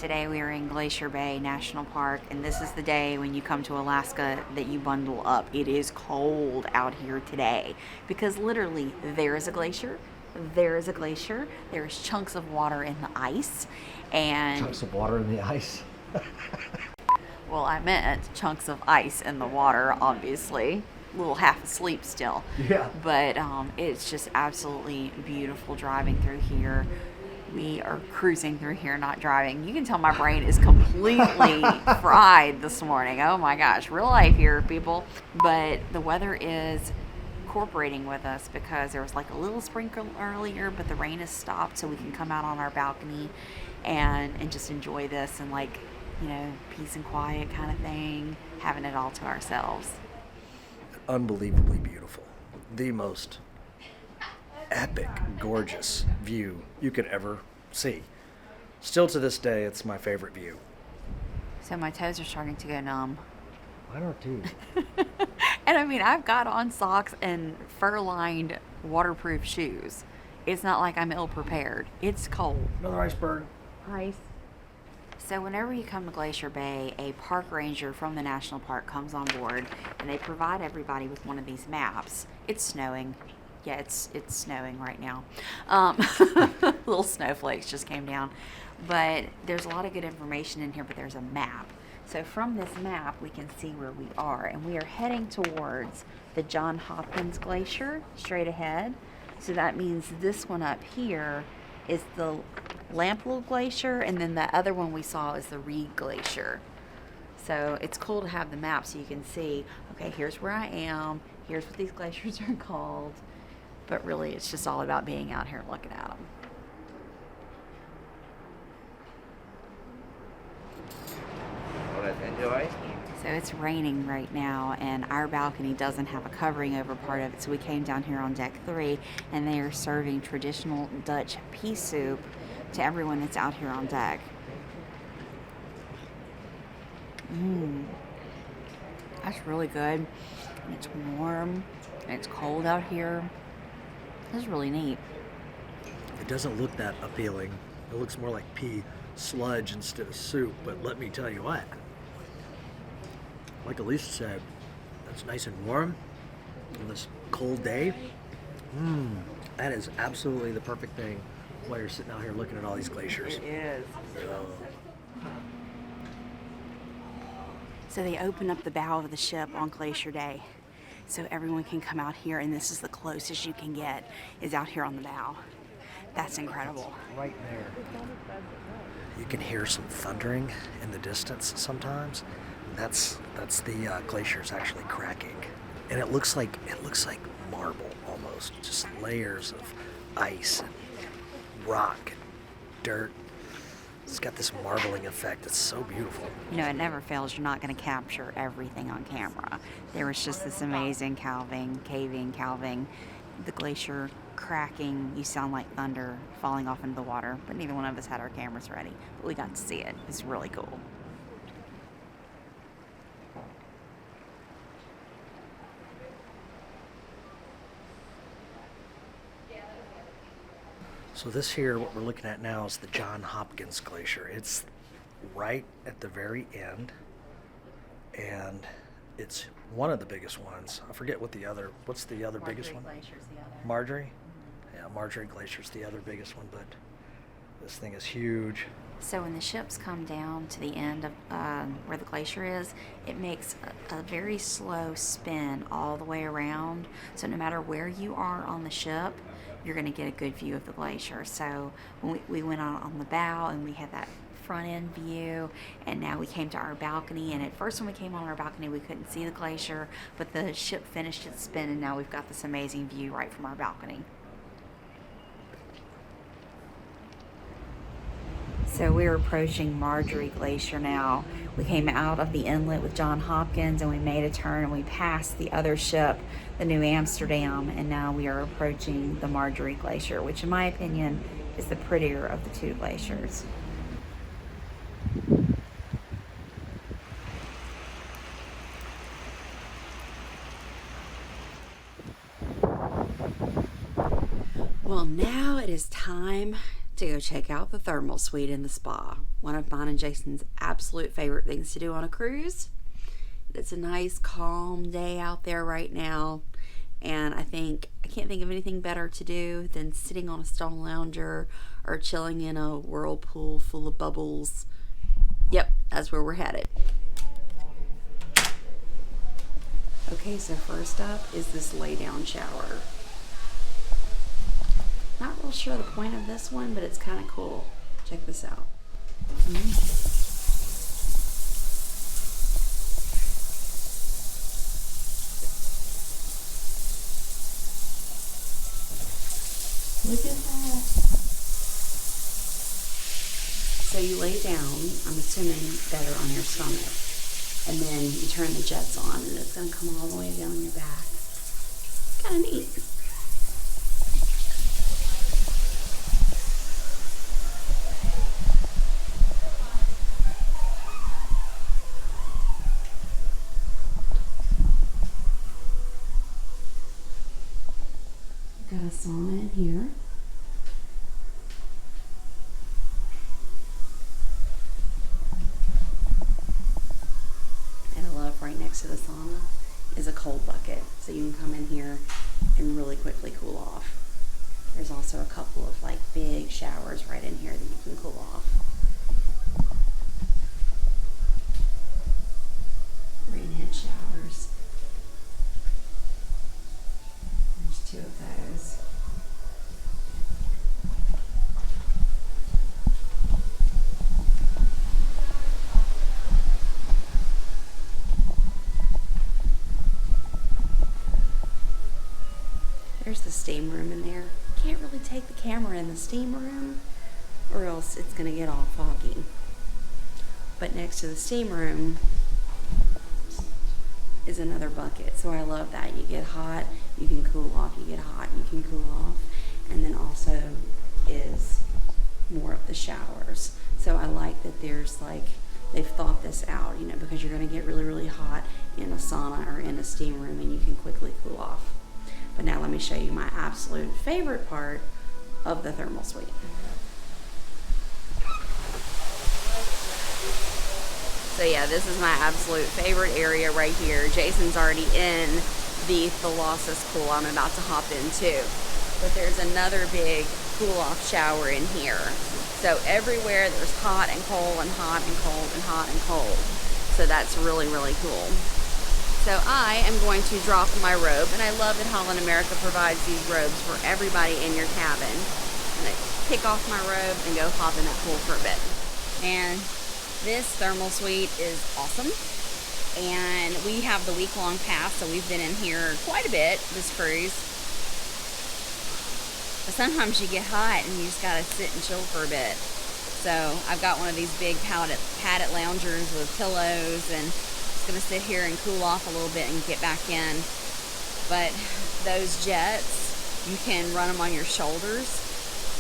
Today we are in Glacier Bay National Park, and this is the day when you come to Alaska that you bundle up. It is cold out here today because literally there is a glacier, there's chunks of water in the ice, and chunks of water in the ice. well, I meant chunks of ice in the water, obviously. A little half asleep still. Yeah. But it's just absolutely beautiful driving through here. We are cruising through here, not driving. You can tell my brain is completely fried this morning. Oh my gosh, real life here, people. But the weather is cooperating with us because there was like a little sprinkle earlier, but the rain has stopped, so we can come out on our balcony and just enjoy this and, like, you know, peace and quiet kind of thing, having it all to ourselves. Unbelievably beautiful. The most epic, gorgeous view you could ever see. Still to this day, it's my favorite view. So my toes are starting to go numb. Mine are too. And I mean, I've got on socks and fur-lined waterproof shoes. It's not like I'm ill-prepared. It's cold. Another iceberg. Ice. So whenever you come to Glacier Bay, a park ranger from the national park comes on board, and they provide everybody with one of these maps. It's snowing. Yeah, it's snowing right now. Little snowflakes just came down. But there's a lot of good information in here, but there's a map. So from this map, we can see where we are. And we are heading towards the John Hopkins Glacier, straight ahead. So that means this one up here is the Lamplugh Glacier, and then the other one we saw is the Reed Glacier. So it's cool to have the map so you can see, okay, here's where I am, here's what these glaciers are called. But really, it's just all about being out here looking at them. Enjoy. So it's raining right now, and our balcony doesn't have a covering over part of it, so we came down here on deck 3, and they are serving traditional Dutch pea soup to everyone that's out here on deck. That's really good. And it's warm, and it's cold out here. This is really neat. It doesn't look that appealing. It looks more like pea sludge instead of soup, but let me tell you what. Like Elisa said, it's nice and warm on this cold day. That is absolutely the perfect thing while you're sitting out here looking at all these glaciers. It is. So they open up the bow of the ship on Glacier Day, so everyone can come out here, and this is the closest you can get, is out here on the bow. That's incredible. Right there. You can hear some thundering in the distance sometimes. That's the glaciers actually cracking, and it looks like marble almost, just layers of ice and rock and dirt. It's got this marbling effect. It's so beautiful. You know, it never fails. You're not going to capture everything on camera. There was just this amazing caving, the glacier cracking. You sound like thunder falling off into the water, but neither one of us had our cameras ready. But we got to see it. It's really cool. So this here, what we're looking at now, is the John Hopkins Glacier. It's right at the very end, and it's one of the biggest ones. I forget what's the other biggest one? Margerie Glacier's the other. Margerie? Yeah, Margerie Glacier's the other biggest one, but this thing is huge. So when the ships come down to the end of where the glacier is, it makes a very slow spin all the way around. So no matter where you are on the ship, you're going to get a good view of the glacier. So when we went out on the bow, and we had that front end view, and now we came to our balcony, and at first when we came on our balcony we couldn't see the glacier, but the ship finished its spin, and now we've got this amazing view right from our balcony. So we're approaching Margerie Glacier now. We came out of the inlet with John Hopkins, and we made a turn, and we passed the other ship, the New Amsterdam, and now we are approaching the Margerie Glacier, which in my opinion is the prettier of the two glaciers. Well, now it is time to go check out the thermal suite in the spa. One of mine and Jason's absolute favorite things to do on a cruise. It's a nice calm day out there right now, and I can't think of anything better to do than sitting on a stone lounger or chilling in a whirlpool full of bubbles. Yep, that's where we're headed. Okay, so first up is this lay down shower. Not real sure the point of this one, but it's kind of cool. Check this out. Look at that. So you lay down, I'm assuming better on your stomach, and then you turn the jets on and it's going to come all the way down your back. Kind of neat. Got a sauna in here. And I love right next to the sauna is a cold bucket. So you can come in here and really quickly cool off. There's also a couple of like big showers right in here that you can cool off. Rain head showers. There's 2 of those. There's the steam room in there. Can't really take the camera in the steam room or else it's gonna get all foggy. But next to the steam room is another bucket. So I love that. You get hot, you can cool off. You get hot, you can cool off. And then also is more of the showers. So I like that there's like, they've thought this out, you know, because you're gonna get really, really hot in a sauna or in a steam room and you can quickly cool off. But now let me show you my absolute favorite part of the thermal suite. So yeah, this is my absolute favorite area right here. Jason's already in the Thalassus pool I'm about to hop into. But there's another big cool off shower in here. So everywhere there's hot and cold and hot and cold and hot and cold. So that's really, really cool. So I am going to drop my robe, and I love that Holland America provides these robes for everybody in your cabin. I'm gonna kick off my robe and go hop in that pool for a bit. And this thermal suite is awesome. And we have the week-long pass, so we've been in here quite a bit this cruise. But sometimes you get hot and you just gotta sit and chill for a bit. So I've got one of these big padded loungers with pillows, and gonna sit here and cool off a little bit and get back in. But those jets, you can run them on your shoulders,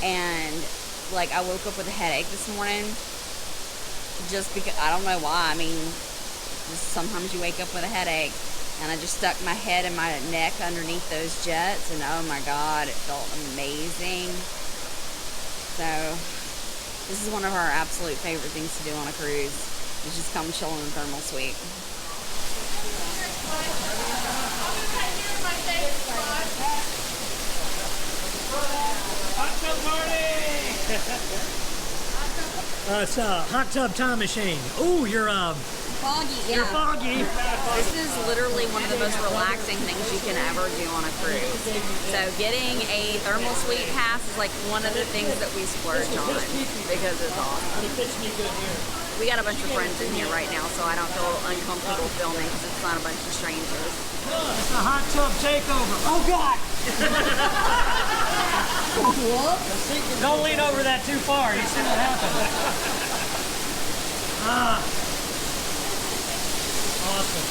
and like I woke up with a headache this morning just because I don't know why. I mean, just sometimes you wake up with a headache, and I just stuck my head and my neck underneath those jets, and oh my god, it felt amazing. So this is one of our absolute favorite things to do on a cruise, is just come chill in the thermal suite. Hot tub party! It's a hot tub time machine. Oh, you're Foggy, yeah. You're foggy. This is literally one of the most relaxing things you can ever do on a cruise. So getting a thermal suite pass is like one of the things that we splurge on because it's awesome. We got a bunch of friends in here right now, so I don't feel uncomfortable filming because it's not a bunch of strangers. It's a hot tub takeover. Oh God! Don't lean over that too far. You see what happens. Awesome.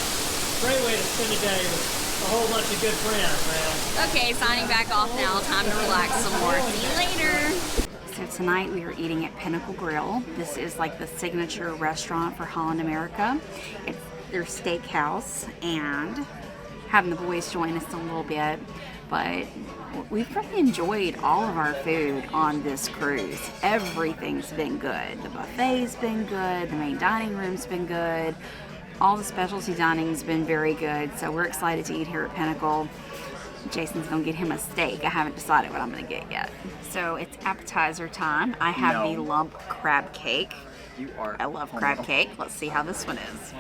Great way to spend a day with a whole bunch of good friends, man. Okay, signing back off now. Time to relax some more. See you later. So tonight we are eating at Pinnacle Grill. This is like the signature restaurant for Holland America. It's their steakhouse, and having the boys join us a little bit. But we've really enjoyed all of our food on this cruise. Everything's been good. The buffet's been good. The main dining room's been good. All the specialty dining's been very good. So we're excited to eat here at Pinnacle. Jason's gonna get him a steak. I haven't decided what I'm gonna get yet. So it's appetizer time. I have the lump crab cake. I love crab cake. Let's see how this one is.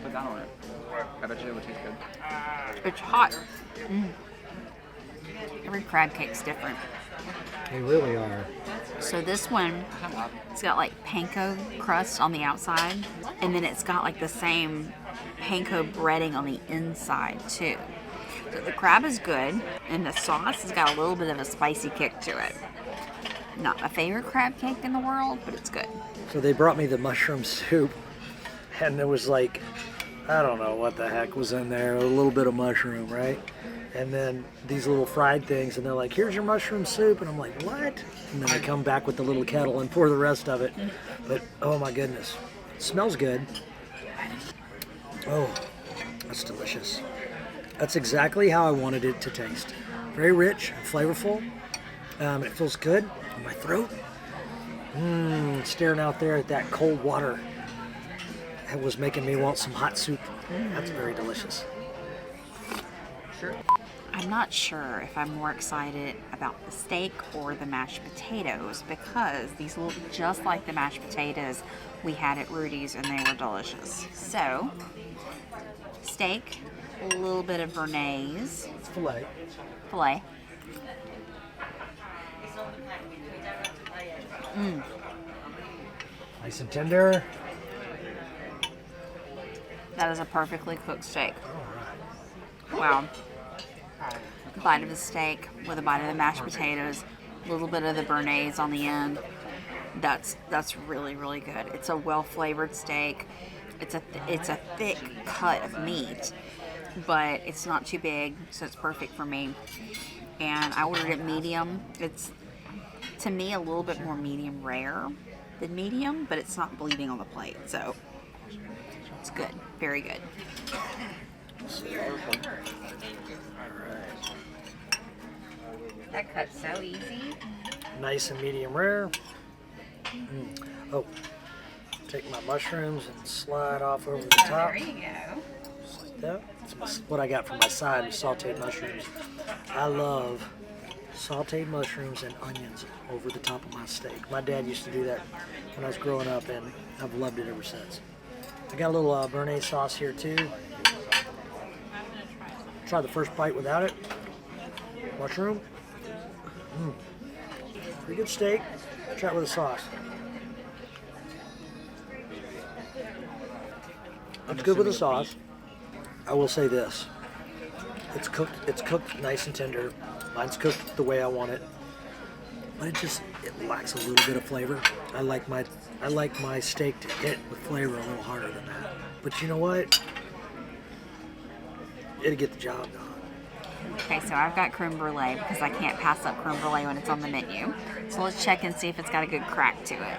Put that on it. I bet you it would taste good. It's hot. Every crab cake's different. They really are. So this one, it's got like panko crust on the outside, and then it's got like the same panko breading on the inside too. So the crab is good, and the sauce has got a little bit of a spicy kick to it. Not my favorite crab cake in the world, but it's good. So they brought me the mushroom soup, and there was like, I don't know what the heck was in there, a little bit of mushroom, right? And then these little fried things, and they're like, here's your mushroom soup, and I'm like, what? And then they come back with the little kettle and pour the rest of it. But, oh my goodness, it smells good. Oh, that's delicious. That's exactly how I wanted it to taste. Very rich and flavorful. It feels good in my throat. Staring out there at that cold water. It was making me want some hot soup. That's very delicious. Sure. I'm not sure if I'm more excited about the steak or the mashed potatoes, because these look just like the mashed potatoes we had at Rudy's, and they were delicious. So, steak, a little bit of béarnaise. It's filet. Filet. Nice and tender. That is a perfectly cooked steak. Wow. A bite of the steak with a bite of the mashed potatoes, a little bit of the béarnaise on the end. That's really, really good. It's a well-flavored steak. It's a thick cut of meat, but it's not too big, so it's perfect for me. And I ordered it medium. It's, to me, a little bit more medium rare than medium, but it's not bleeding on the plate, so it's good. Very good. That cut's so easy. Nice and medium rare. Oh, take my mushrooms and slide off over the top. There you go. Just like that. That's what I got for my side, sauteed mushrooms. I love sauteed mushrooms and onions over the top of my steak. My dad used to do that when I was growing up, and I've loved it ever since. I got a little béarnaise sauce here too. Try the first bite without it. Mushroom. Pretty good steak. Try it with a sauce. It's good with a sauce. I will say this. It's cooked nice and tender. Mine's cooked the way I want it. But it lacks a little bit of flavor. I like my steak to hit with flavor a little harder than that. But you know what? It'll get the job done. Okay, so I've got creme brulee because I can't pass up creme brulee when it's on the menu. So let's check and see if it's got a good crack to it.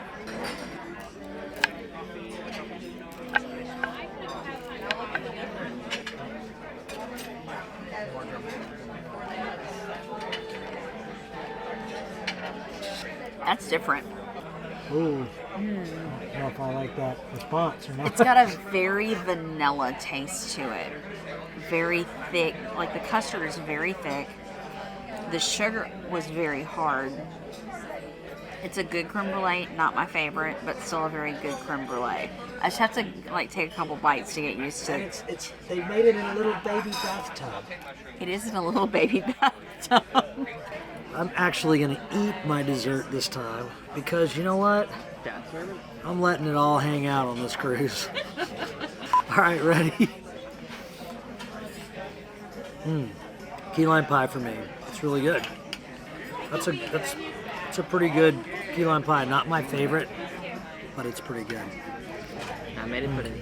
That's different. Ooh. I don't know if I like that response or not. It's got a very vanilla taste to it. Very thick, like the custard is very thick. The sugar was very hard. It's a good creme brulee, not my favorite, but still a very good creme brulee. I just have to take a couple bites to get used to it. It's they made it in a little baby bathtub. It is in a little baby bathtub. I'm actually gonna eat my dessert this time because you know what? I'm letting it all hang out on this cruise. All right, ready? Key lime pie for me. It's really good. That's a pretty good key lime pie. Not my favorite, but it's pretty good. I made it pretty.